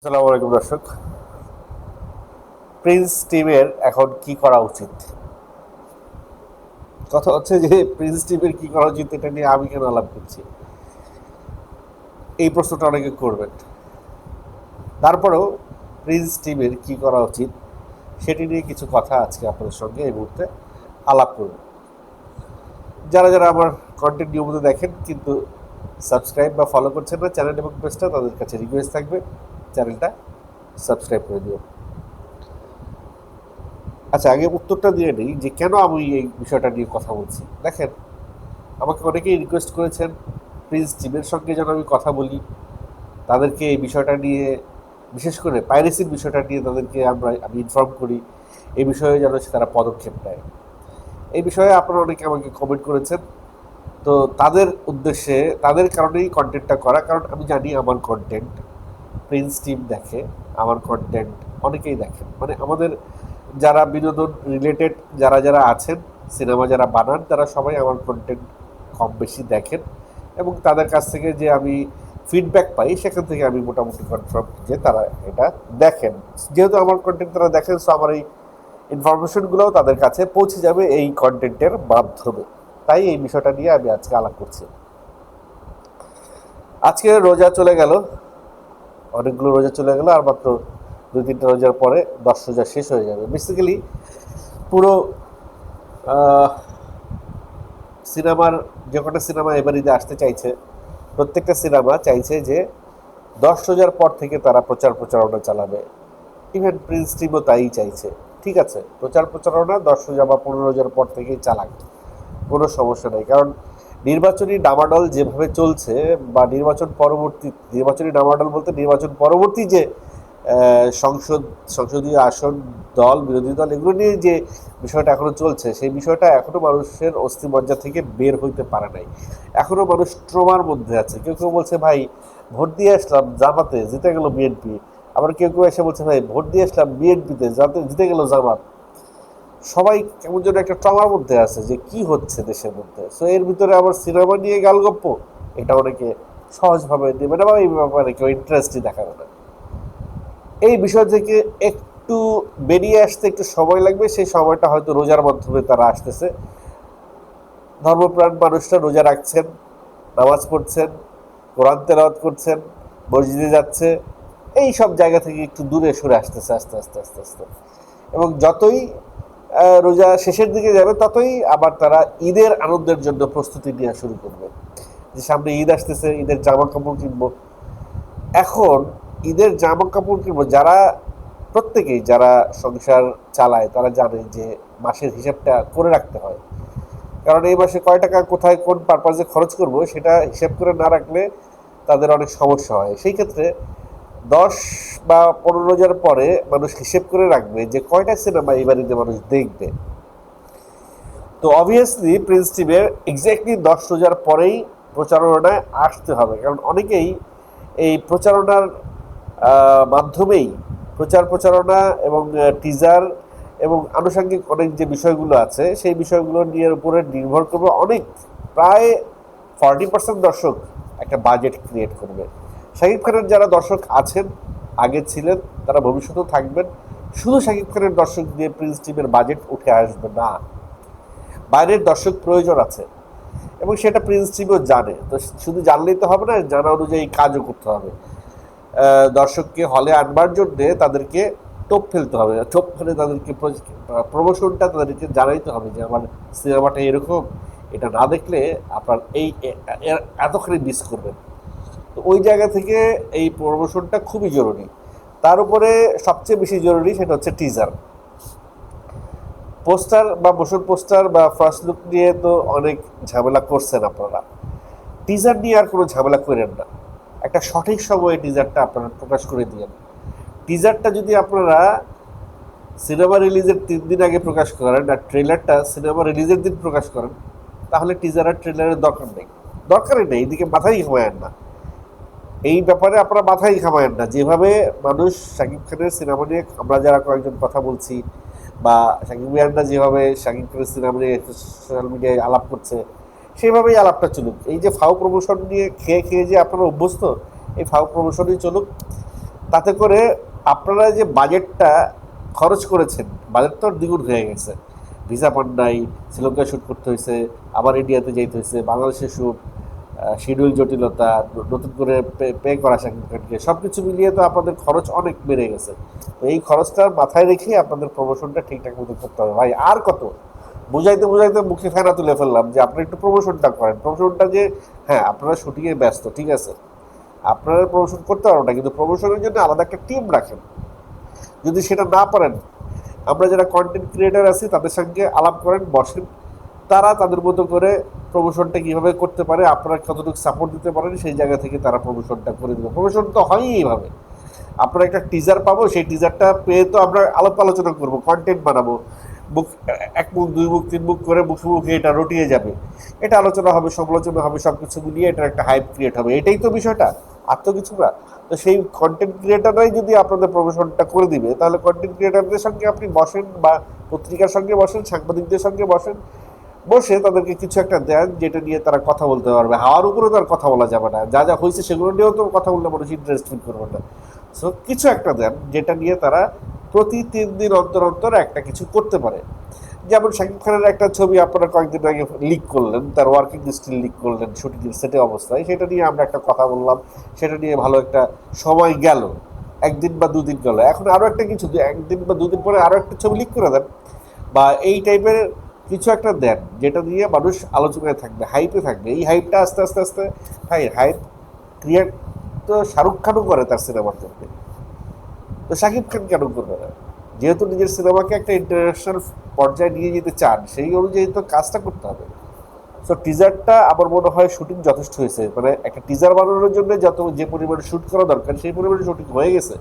আসসালামু আলাইকুম দর্শক। প্রিন্স টিমের এখন কি করা উচিত? কথা হচ্ছে যে প্রিন্স টিমের কি করা উচিত এটা নিয়ে আমি কেন আলাপ করছি, এই প্রশ্নটা অনেকে করবেন। তারপরেও প্রিন্স টিমের কি করা উচিত সেটি নিয়ে কিছু কথা আজকে আপনাদের সঙ্গে এই মুহূর্তে আলাপ করব। যারা যারা আমার কন্টেন্ট নিয়মিত দেখেন কিন্তু সাবস্ক্রাইব বা ফলো করছেন না চ্যানেল এবং পেজটা, তাদের কাছে রিকোয়েস্ট থাকবে চ্যানেলটা সাবস্ক্রাইব করে দিও। আচ্ছা, আগে উত্তরটা দিয়ে নিই যে কেন আমি এই বিষয়টা নিয়ে কথা বলছি। দেখেন, আমাকে অনেকেই রিকোয়েস্ট করেছেন প্রিন্স টিমের সঙ্গে যেন আমি কথা বলি, তাদেরকে এই বিষয়টা নিয়ে, বিশেষ করে পাইরেসির বিষয়টা নিয়ে তাদেরকে আমি ইনফর্ম করি, এই বিষয়ে যেন তারা পদক্ষেপ নেয়। এই বিষয়ে আপনারা অনেকে আমাকে কমেন্ট করেছেন। তো তাদের উদ্দেশ্যে, তাদের কারণেই কন্টেন্টটা করা, কারণ আমি জানি আমার কন্টেন্ট প্রিন্স টিম দেখে, আমার কন্টেন্ট অনেকেই দেখেন, মানে আমাদের যারা বিনোদন রিলেটেড যারা যারা আছেন, সিনেমা যারা বানান, তারা সবাই আমার কন্টেন্ট কম বেশি দেখেন এবং তাদের কাছ থেকে যে আমি ফিডব্যাক পাই সেখান থেকে আমি মোটামুটি কনফার্ম যে তারা এটা দেখেন। যেহেতু আমার কন্টেন্ট তারা দেখেন, সো আমার এই ইনফরমেশনগুলোও তাদের কাছে পৌঁছে যাবে এই কন্টেন্টের মাধ্যমে। তাই এই বিষয়টা নিয়ে আমি আজকে আলাপ করছি। আজকে রোজা চলে গেল, অনেকগুলো রোজা চলে গেল, আর মাত্র 2-3টা রোজার পরে 10 রোজা শেষ হয়ে যাবে। বেসিক্যালি পুরো সিনেমার, যে কটা সিনেমা এবার ঈদে আসতে চাইছে, প্রত্যেকটা সিনেমা চাইছে যে 10 রোজার পর থেকে তারা প্রচারণা চালাবে। ইভেন প্রিন্স টিমও তাই চাইছে। ঠিক আছে, প্রচারণা 10 রোজা বা 15 রোজার পর থেকেই চালাক, কোনো সমস্যা নেই। কারণ নির্বাচনী ডামাডল যেভাবে চলছে, বা নির্বাচনী ডামাডল বলতে নির্বাচন পরবর্তী যে সংসদীয় আসন, দল, বিরোধী দল, এগুলো নিয়ে যে বিষয়টা এখনো চলছে, সেই বিষয়টা এখনো মানুষের অস্থিমজ্জা থেকে বের হইতে পারে নাই। এখনো মানুষ ট্রমার মধ্যে আছে। কেউ কেউ বলছে ভাই ভোট দিয়ে আসলাম জামাতে, জিতে গেল বিএনপি। আবার কেউ কেউ এসে বলছে ভাই ভোট দিয়ে আসলাম বিএনপিতে, যাতে জিতে গেল জামাত। সবাই কেমন যেন একটা ট্রমার মধ্যে আছে যে কি হচ্ছে দেশের মধ্যে। সো এর ভিতরে আবার সিনেমা নিয়ে গালগপ্প, এটা অনেকে সহজভাবে নেবে না বা এই ব্যাপারে কেউ ইন্টারেস্টই দেখাবে না। এই বিষয় থেকে একটু বেরিয়ে আসতে একটু সময় লাগবে। সেই সময়টা হয়তো রোজার মাধ্যমে তারা আসতেছে। ধর্মপ্রাণ মানুষরা রোজা রাখছেন, নামাজ পড়ছেন, কোরআন তেলাওয়াত করছেন, মসজিদে যাচ্ছে, এই সব জায়গা থেকে একটু দূরে সরে আসতেছে আস্তে আস্তে আস্তে আস্তে। এবং যতই রোজা শেষের দিকে যাবে, ততই আবার তারা ঈদের আনন্দের জন্য প্রস্তুতি নেওয়া শুরু করবে, যে সামনে ঈদ আসতেছে, ঈদের জামা কাপড় কিনবো। এখন ঈদের জামা কাপড় কিনবো, প্রত্যেকেই যারা সংসার চালায় তারা জানে যে মাসের হিসাবটা করে রাখতে হয়। কারণ এই মাসে কয় টাকা কোথায় কোন পারপাজে খরচ করব সেটা হিসাব করে না রাখলে তাদের অনেক সমস্যা হয়। সেই ক্ষেত্রে 10 বা 15 রোজার পরে মানুষ হিসেব করে রাখবে যে কয়টা সিনেমা এই বাড়িতে মানুষ দেখবে। তো অবভিয়াসলি প্রিন্স টিমের এক্স্যাক্টলি 10 রোজার পরেই প্রচারণায় আসতে হবে, কারণ অনেকেই এই প্রচারণার মাধ্যমেই, প্রচারণা এবং টিজার এবং আনুষঙ্গিক অনেক যে বিষয়গুলো আছে, সেই বিষয়গুলো নিয়ে উপরে নির্ভর করবে অনেক, প্রায় 40% দর্শক একটা বাজেট ক্রিয়েট করবে। শাকিব খানের যারা দর্শক আছেন, আগে ছিলেন, তারা ভবিষ্যতেও থাকবেন। শুধু শাকিব খানের দর্শক দিয়ে প্রিন্স টিমের বাজেট উঠে আসবে না, বাইরের দর্শক প্রয়োজন আছে এবং সেটা প্রিন্স টিমও জানে। তো শুধু জানলেই তো হবে না, জানা অনুযায়ী কাজও করতে হবে। দর্শককে হলে আনবার জন্যে তাদেরকে টোপ ফেলতে হবে, টোপ ফেলে তাদেরকে প্রমোশনটা তাদেরকে জানাইতে হবে যে আমার সিনেমাটা এরকম, এটা না দেখলে আপনার এই এতখানি মিস করবেন। তো ওই জায়গা থেকে এই প্রমোশনটা খুবই জরুরি। তার উপরে সবচেয়ে বেশি জরুরি সেটা হচ্ছে টিজার। পোস্টার বা মোশন পোস্টার বা ফার্স্ট লুক নিয়ে তো অনেক ঝামেলা করছেন আপনারা, টিজার নিয়ে আর কোনো ঝামেলা করেন না। একটা সঠিক সময়ে টিজারটা আপনারা প্রকাশ করে দিয়েন। টিজারটা যদি আপনারা সিনেমা রিলিজের 3 দিন আগে প্রকাশ করেন আর ট্রেলারটা সিনেমা রিলিজের দিন প্রকাশ করেন, তাহলে টিজার আর ট্রেলারের দরকারই নেই। এদিকে মাথায় ঘামায়েন না, এই ব্যাপারে আপনারা মাথায় ঘামায়েন না। যেভাবে মানুষ শাকিব খানের সিনেমা নিয়ে, আমরা যারা কয়েকজন কথা বলছি, বা শাকিব মিয়ানরা যেভাবে শাকিব খানের সিনেমা নিয়ে সোশ্যাল মিডিয়ায় আলাপ করছে, সেইভাবেই আলাপটা চলুক। এই যে ফাও প্রমোশন নিয়ে খেয়ে খেয়ে যে আপনারা অভ্যস্ত, এই ফাও প্রমোশনই চলুক। তাতে করে আপনারা যে বাজেটটা খরচ করেছেন, বাজেট তো দ্বিগুণ হয়ে গেছে। ভিসা পান নাই, শ্রীলঙ্কায় শ্যুট করতে হয়েছে, আবার ইন্ডিয়াতে যেতে হয়েছে, বাংলাদেশে শ্যুট, শিডিউল জটিলতা, নতুন করে পে করা শাকিব খানকে, সব কিছু মিলিয়ে তো আপনাদের খরচ অনেক বেড়ে গেছে। তো এই খরচটা মাথায় রেখে আপনাদের প্রমোশনটা ঠিকঠাক মতো করতে হবে ভাই। আর কত বুঝাইতে বুঝাইতে মুখে ফেনা তুলে ফেললাম যে আপনি একটু প্রমোশনটা করেন। প্রমোশনটা যে হ্যাঁ আপনারা শুটিংয়ে ব্যস্ত, ঠিক আছে, আপনারা প্রমোশন করতে পারবেন না, কিন্তু প্রমোশনের জন্য আলাদা একটা টিম রাখেন। যদি সেটা না পারেন, আমরা যারা কন্টেন্ট ক্রিয়েটার আছি তাদের সঙ্গে আলাপ করেন, বসেন, তারা তাদের মতো করে প্রমোশনটা কীভাবে করতে পারে, আপনারা কতটুকু সাপোর্ট দিতে পারেন, সেই জায়গা থেকে তারা প্রমোশনটা করে দেবে। প্রমোশন তো হয়ই এইভাবে, আপনারা একটা টিজার পাবো, সেই টিজারটা পেয়ে তো আমরা আলাপ আলোচনা করবো, কন্টেন্ট বানাবো, মুখ এক মুখ দুই মুখ তিন মুখ করে মুখে মুখে এটা রটিয়ে যাবে, এটা আলোচনা হবে, সমালোচনা হবে, সব কিছু মিলিয়ে এটার একটা হাইপ ক্রিয়েট হবে। এটাই তো বিষয়টা, আর তো কিছু না। তো সেই কন্টেন্ট ক্রিয়েটাররাই যদি আপনাদের প্রমোশনটা করে দিবে, তাহলে কন্টেন্ট ক্রিয়েটারদের সঙ্গে আপনি বসেন, বা পত্রিকার সঙ্গে বসেন, সাংবাদিকদের সঙ্গে বসেন, বসে তাদেরকে কিছু একটা দেন যেটা নিয়ে তারা কথা বলতে পারবে। হাওয়ার উপরে তো আর কথা বলা যাবে না, যা যা হয়েছে সেগুলো নিয়েও তো কথা বললে মানুষ ইন্টারেস্ট ফিল করবে না। সো কিছু একটা দেন যেটা নিয়ে তারা প্রতি 3 দিন অন্তর অন্তর একটা কিছু করতে পারে। যেমন শাকিব খানের একটা ছবি আপনারা কয়েকদিন আগে লিক করলেন, তার ওয়ার্কিং স্টিল লিক করলেন শুটিং সেটে অবস্থায়, সেটা নিয়ে আমরা একটা কথা বললাম, সেটা নিয়ে ভালো একটা সময় গেল, 1 দিন বা 2 দিন গেল। এখন আরও একটা কিছু 1 দিন বা 2 দিন পরে আরও একটা ছবি লিক করে দেন, বা এই টাইপের কিছু একটা দেন যেটা দিয়ে মানুষ আলোচনায় থাকবে, হাইপে থাকবে। এই হাইপটা আস্তে আস্তে আস্তে, ভাই হাইপ ক্রিয়েট তো শাহরুখ খানও করে তার সিনেমার জন্য, তো শাকিব খান কেন করবে না? যেহেতু নিজের সিনেমাকে একটা ইন্টারন্যাশনাল পর্যায়ে নিয়ে যেতে চান, সেই অনুযায়ী তো কাজটা করতে হবে। সো টিজারটা আমার মনে হয় শুটিং যথেষ্ট হয়েছে, মানে একটা টিজার বানানোর জন্য যে পরিমাণে শ্যুট করা দরকার সেই পরিমাণে শুটিং হয়ে গেছে।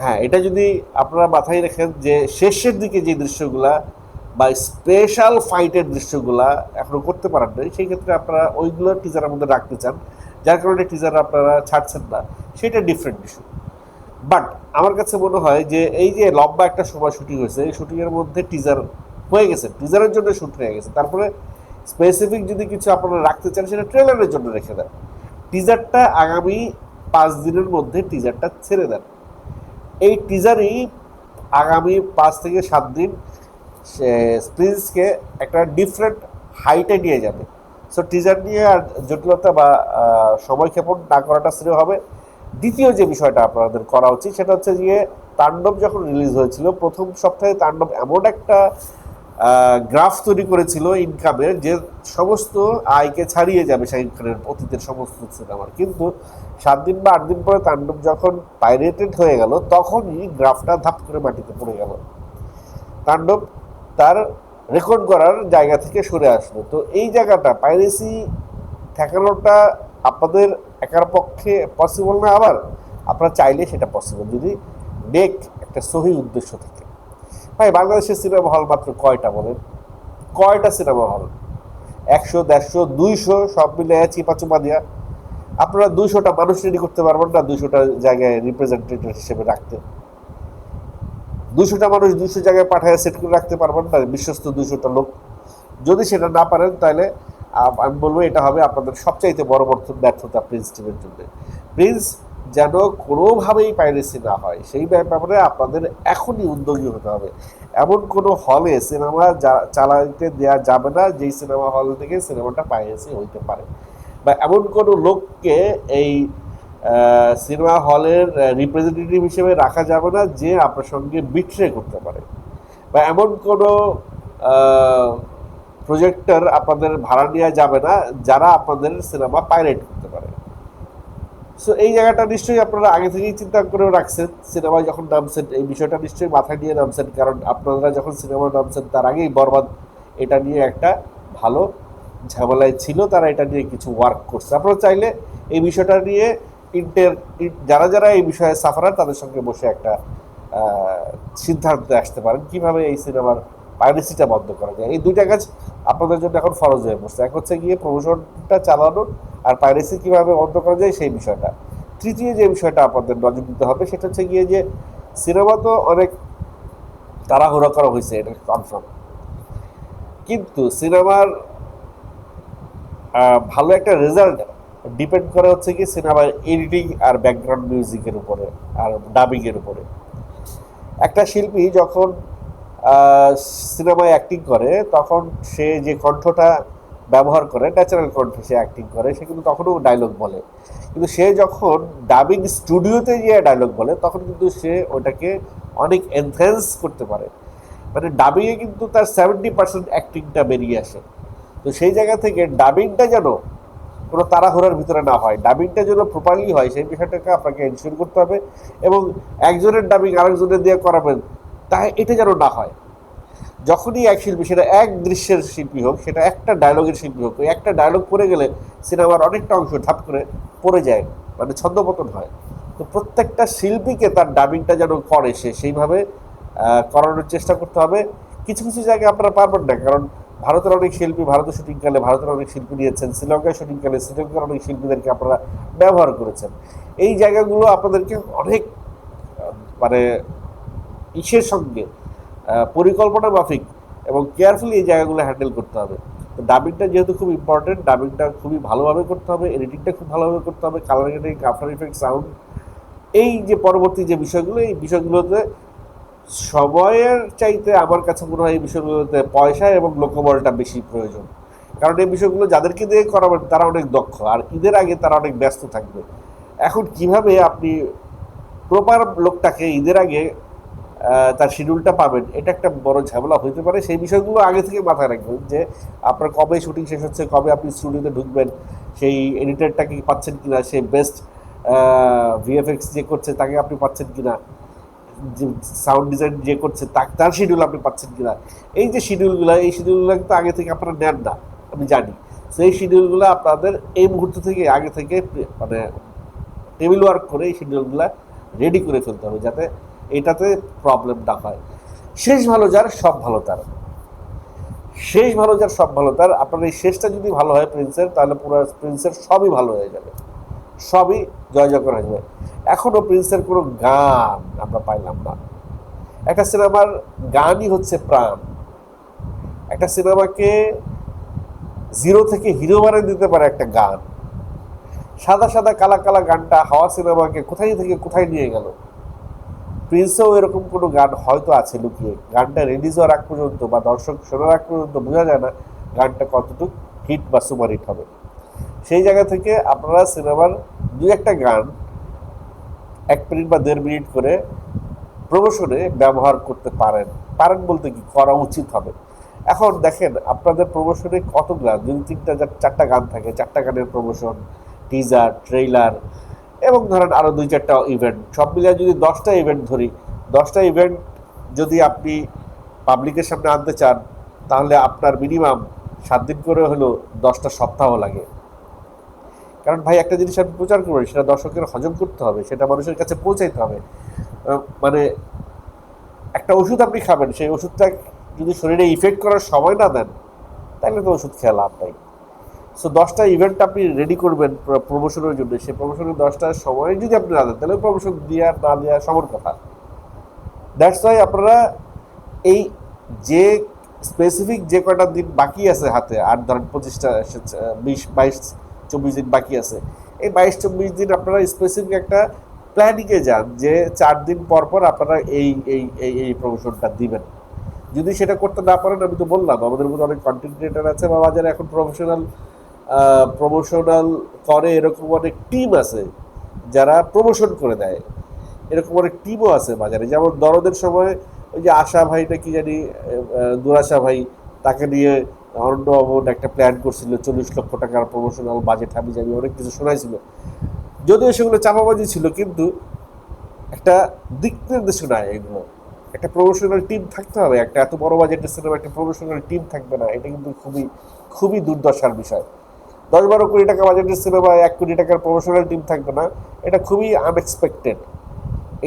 হ্যাঁ, এটা যদি আপনারা মাথায় রাখেন যে শেষের দিকে যে দৃশ্যগুলা বা স্পেশাল ফাইটের দৃশ্যগুলা এখনো করতে পারেন নাই, সেই ক্ষেত্রে আপনারা ওইগুলো টিজারের মধ্যে রাখতে চান, যার কারণে টিজার আপনারা ছাড়ছেন না, সেটা ডিফারেন্ট ইস্যু। বাট আমার কাছে মনে হয় যে এই যে লম্বা একটা সময় শুটিং হয়েছে, এই শুটিংয়ের মধ্যে টিজার হয়ে গেছে, টিজারের জন্য শ্যুট হয়ে গেছে, তারপরে স্পেসিফিক যদি কিছু আপনারা রাখতে চান সেটা ট্রেলারের জন্য রেখে দেন। টিজারটা আগামী 5 দিনের মধ্যে টিজারটা ছেড়ে দেন। এই টিজারই আগামী 5 থেকে 7 দিন প্রিন্সকে একটা ডিফারেন্ট হাইটে নিয়ে যাবে। সো টিজার নিয়ে আর জটিলতা বা সময়ক্ষেপণ না করাটা শ্রেয় হবে। দ্বিতীয় যে বিষয়টা আপনাদের করা উচিত সেটা হচ্ছে যে তাণ্ডব যখন রিলিজ হয়েছিল, প্রথম সপ্তাহে তাণ্ডব এমন একটা গ্রাফ তৈরি করেছিল ইনকামের, যে সমস্ত আয়কে ছাড়িয়ে যাবে শাকিব খানের অতীতের সমস্ত সিনেমার। কিন্তু 7 দিন বা 8 দিন পরে তাণ্ডব যখন পাইরেটেড হয়ে গেল, তখনই গ্রাফটা ধাপ করে মাটিতে পড়ে গেল। তাণ্ডব তার রেকর্ড করার জায়গা থেকে সরে আসলো। তো এই জায়গাটা পাইরেসি ঠেকানোটা আপনাদের একার পক্ষে পসিবল না, আবার আপনারা চাইলে সেটা পসিবল যদি নেক একটা সহি উদ্দেশ্য থাকে। ভাই বাংলাদেশের সিনেমা হল মাত্র কয়টা বলেন? কয়টা সিনেমা হল? 100, 150, 200 সব মিলে চিপাচুপা দিয়া আপনারা 200টা মানুষ রেডি করতে পারবেন না 200টা জায়গায় রিপ্রেজেন্টেটিভ হিসেবে রাখতে? 200টা মানুষ 200 জায়গায় পাঠায় সেট করে রাখতে পারবেন না বিশ্বস্ত 200টা লোক? যদি সেটা না পারেন তাহলে আমি বলবো এটা হবে আপনাদের সবচাইতে বড় ব্যর্থতা প্রিন্স টিমের জন্য। প্রিন্স যেন কোনোভাবেই পাইরেসি না হয় সেই ব্যাপারে আপনাদের এখনই উদ্যোগী হতে হবে। এমন কোনো হলে সিনেমা চালাতে দেওয়া যাবে না যেই সিনেমা হল থেকে সিনেমাটা পাইরেসি হইতে পারে, বা এমন কোনো লোককে এই সিনেমা হলের রিপ্রেজেন্টেটিভ হিসেবে রাখা যাবে না যে আপনার সঙ্গে বিট্রে করতে পারে, বা এমন কোনো প্রজেক্টর আপনাদের ভাড়া নেওয়া যাবে না যারা আপনাদের সিনেমা পাইরেট করতে পারে। সো এই জায়গাটা নিশ্চয়ই আপনারা আগে থেকেই চিন্তা করেও রাখছেন, সিনেমায় যখন নামছেন এই বিষয়টা নিশ্চয়ই মাথায় নিয়ে নামছেন, কারণ আপনারা যখন সিনেমা নামছেন তার আগেই বরবাদ এটা নিয়ে একটা ভালো ঝামেলায় ছিল, তারা এটা নিয়ে কিছু ওয়ার্ক করছে। আপনারা চাইলে এই বিষয়টা নিয়ে যারা যারা এই বিষয়ে সাফারার তাদের সঙ্গে বসে একটা সিদ্ধান্তে আসতে পারেন কীভাবে এই সিনেমার পাইরেসিটা বন্ধ করা যায়। এই দুইটা কাজ আপনাদের জন্য এখন ফরজ হয়ে পড়ছে, এক হচ্ছে গিয়ে প্রমোশনটা চালানো, আর পাইরেসি কীভাবে বন্ধ করা যায় সেই বিষয়টা। তৃতীয় যে বিষয়টা আপনাদের নজর দিতে হবে সেটা হচ্ছে গিয়ে যে সিনেমা তো অনেক তাড়াহুড়া করা হয়েছে, এটা কনফার্ম, কিন্তু সিনেমার ভালো একটা রেজাল্ট ডিপেন্ড করে হচ্ছে কি সিনেমার এডিটিং আর ব্যাকগ্রাউন্ড মিউজিকের উপরে আর ডাবিংয়ের উপরে। একটা শিল্পী যখন সিনেমায় অ্যাক্টিং করে তখন সে যে কণ্ঠটা ব্যবহার করে ন্যাচারাল কণ্ঠে সে অ্যাক্টিং করে, সে কিন্তু তখনও ডায়লগ বলে। কিন্তু সে যখন ডাবিং স্টুডিওতে গিয়ে ডায়লগ বলে তখন কিন্তু সে ওটাকে অনেক এনহ্যান্স করতে পারে, মানে ডাবিংয়ে কিন্তু তার 70% অ্যাক্টিংটা বেরিয়ে আসে। তো সেই জায়গা থেকে ডাবিংটা যেন কোনো তাড়াহুড়ার ভিতরে না হয়, ডাবিংটা যেন প্রপারলি হয় সেই বিষয়টাকে আপনাকে এনশিওর করতে হবে। এবং একজনের ডাবিং আরেকজনের দিয়ে করাবেন তাই এটা যেন না হয়। যখনই এক শিল্পী, সেটা এক দৃশ্যের শিল্পী হোক, সেটা একটা ডায়লগের শিল্পী হোক, ওই একটা ডায়লগ পড়ে গেলে সিনেমার অনেকটা অংশ ধাপ করে পড়ে যায়, মানে ছন্দপতন হয়। তো প্রত্যেকটা শিল্পীকে তার ডাবিংটা যেন করে সে সেইভাবে করানোর চেষ্টা করতে হবে। কিছু কিছু জায়গায় আপনারা পারবেন না, কারণ ভারতের অনেক শিল্পী ভারতে শুটিংকালে ভারতের অনেক শিল্পী নিয়েছেন, শ্রীলঙ্কায় শুটিংকালে শ্রীলঙ্কার অনেক শিল্পীদেরকে আপনারা ব্যবহার করেছেন। এই জায়গাগুলো আপনাদেরকে অনেক মানে ইসের সঙ্গে পরিকল্পনা মাফিক এবং কেয়ারফুলি এই জায়গাগুলো হ্যান্ডেল করতে হবে। তো ডাবিংটা যেহেতু খুব ইম্পর্টেন্ট, ডাবিংটা খুবই ভালোভাবে করতে হবে, এডিটিংটা খুব ভালোভাবে করতে হবে, colour grading, after effect, sound, এই যে পরবর্তী যে বিষয়গুলো, এই বিষয়গুলোতে সময়ের চাইতে আমার কাছে মনে হয় এই বিষয়গুলোতে পয়সা এবং লোকবলটা বেশি প্রয়োজন। কারণ এই বিষয়গুলো যাদেরকে দিয়ে করাবেন তারা অনেক দক্ষ, আর ঈদের আগে তারা অনেক ব্যস্ত থাকবে। এখন কিভাবে আপনি প্রপার লোকটাকে ঈদের আগে তার শিডিউলটা পাবেন, এটা একটা বড় ঝামেলা হইতে পারে। সেই বিষয়গুলো আগে থেকে মাথায় রাখবেন যে আপনার কবে শুটিং শেষ হচ্ছে, কবে আপনি স্টুডিওতে ঢুকবেন, সেই এডিটারটাকে পাচ্ছেন কিনা, সেই বেস্ট ভিএফএক্স যে করছে তাকে আপনি পাচ্ছেন কিনা, যে সাউন্ড ডিজাইন যে করছে তার শিডিউল আপনি পাচ্ছেন কিনা। এই যে শিডিউলগুলো, এই শিডিউলগুলো কিন্তু আগে থেকে আপনারা নেন না, আমি জানি। তো এই শিডিউলগুলো আপনাদের এই মুহূর্ত থেকে আগে থেকে মানে টেবিল ওয়ার্ক করে এই শিডিউলগুলো রেডি করে ফেলতে হবে, যাতে এটাতে প্রবলেম না হয়। শেষ ভালো যার সব ভালো তার, শেষ ভালো যার সব ভালো তার। আপনার এই শেষটা যদি ভালো হয় প্রিন্সের, তাহলে পুরো প্রিন্সের সবই ভালো হয়ে যাবে, সবই জয় জয়কার হয়ে যাবে। এখনও প্রিন্সের কোনো গান আমরা পাইলাম না। একটা সিনেমার গানই হচ্ছে প্রাণ। একটা সিনেমাকে জিরো থেকে হিরো বানিয়ে দিতে পারে একটা গান। সাদা সাদা কালা কালা গানটা হাওয়া সিনেমাকে কোথায় থেকে কোথায় নিয়ে গেল। প্রিন্সেও এরকম কোনো গান হয়তো আছে লুকিয়ে, গানটা রিলিজ হওয়ার আগ পর্যন্ত বা দর্শক শোনার আগ পর্যন্ত বোঝা যায় না গানটা কতটুকু হিট বা সুপার হিট হবে। সেই জায়গা থেকে আপনারা সিনেমার দু একটা গান 1 মিনিট বা 1.5 মিনিট করে প্রমোশনে ব্যবহার করতে পারেন, পারেন বলতে কি করা উচিত হবে। এখন দেখেন আপনাদের প্রমোশনে কতগুলা, 2-3টা 4টা গান থাকে, 4টা গানের প্রমোশন, টিজার, ট্রেইলার এবং ধরেন আরও 2-4টা ইভেন্ট, সব মিলিয়ে যদি 10টা ইভেন্ট ধরি, 10টা ইভেন্ট যদি আপনি পাবলিকের সামনে আনতে চান তাহলে আপনার মিনিমাম 7 দিন করে হলেও 10টা সপ্তাহ লাগে। কারণ ভাই একটা জিনিস আপনি প্রচার করবেন, সেটা দর্শকের হজম করতে হবে, সেটা মানুষের কাছে পৌঁছাইতে হবে। মানে একটা ওষুধ আপনি খাবেন, সেই ওষুধটা যদি শরীরে ইফেক্ট করার সময় না দেন তাহলে তো ওষুধ খেয়ে লাভ নাই। সো 10টা ইভেন্ট আপনি রেডি করবেন প্রমোশনের জন্য, সেই প্রমোশনের 10টার সময় যদি আপনি না দেন তাহলে প্রমোশন দেওয়া না দেওয়া সমান কথা। দ্যাটস ওয়াই আপনারা এই যে স্পেসিফিক যে কয়টা দিন বাকি আছে হাতে, আর ধরেন 25টা 20-22-24 দিন বাকি আছে, এই 22-24 দিন আপনারা স্পেসিফিক একটা প্ল্যানিংয়ে যান যে 4 দিন পর পর আপনারা এই এই এই এই প্রমোশনটা দিবেন। যদি সেটা করতে না পারেন, আমি তো বললাম আমাদের মধ্যে অনেক কন্টেন্ট ক্রিয়েটার আছে বা বাজারে এখন প্রমোশনাল করে, এরকম অনেক টিম আছে যারা প্রমোশন করে দেয়, এরকম অনেক টিমও আছে বাজারে। যেমন দরদের সময় ওই যে আশা ভাইটা কি জানি, দুরাশা ভাই, তাকে নিয়ে অরণ্যবাবু একটা প্ল্যান করছিল 40 লক্ষ টাকার প্রমোশনাল বাজেট, আমি জানি অনেক কিছু শোনাইছিল, যদিও সেগুলো চাপাবাজি ছিল, কিন্তু একটা দিক নির্দেশনায় এগুলো একটা প্রমোশনাল টিম থাকতে হবে। একটা এত বড় বাজেটের সিনেমা একটা প্রমোশনাল টিম থাকবে না, এটা কিন্তু খুবই খুবই দুর্দশার বিষয়। 10-12 কোটি টাকা বাজেটের সিনেমায় 1 কোটি টাকার প্রমোশনাল টিম থাকবে না, এটা খুবই আনএক্সপেক্টেড।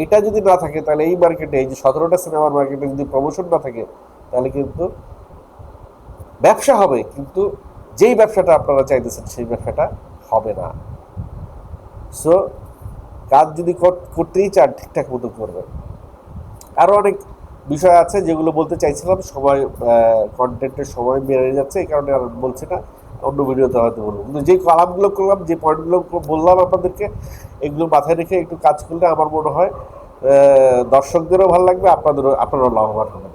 এটা যদি না থাকে তাহলে এই মার্কেটে, এই যে 17টা সিনেমার মার্কেটে যদি প্রমোশন না থাকে তাহলে কিন্তু ব্যবসা হবে, কিন্তু যেই ব্যবসাটা আপনারা চাইতেছেন সেই ব্যবসাটা হবে না। সো কাজ যদি করতেই চান ঠিকঠাক মতো করবেন। আরও অনেক বিষয় আছে যেগুলো বলতে চাইছিলাম, সময় কন্টেন্টের সময় বেড়ে যাচ্ছে, এই কারণে আর বলছি না। অন্য ভিডিওতে হয়তো বলবো, কিন্তু যে কালামগুলো করলাম, যে পয়েন্টগুলো বললাম আপনাদেরকে, এগুলো মাথায় রেখে একটু কাজ করলে আমার মনে হয় দর্শকদেরও ভালো লাগবে, আপনারাও লাভবান হবেন।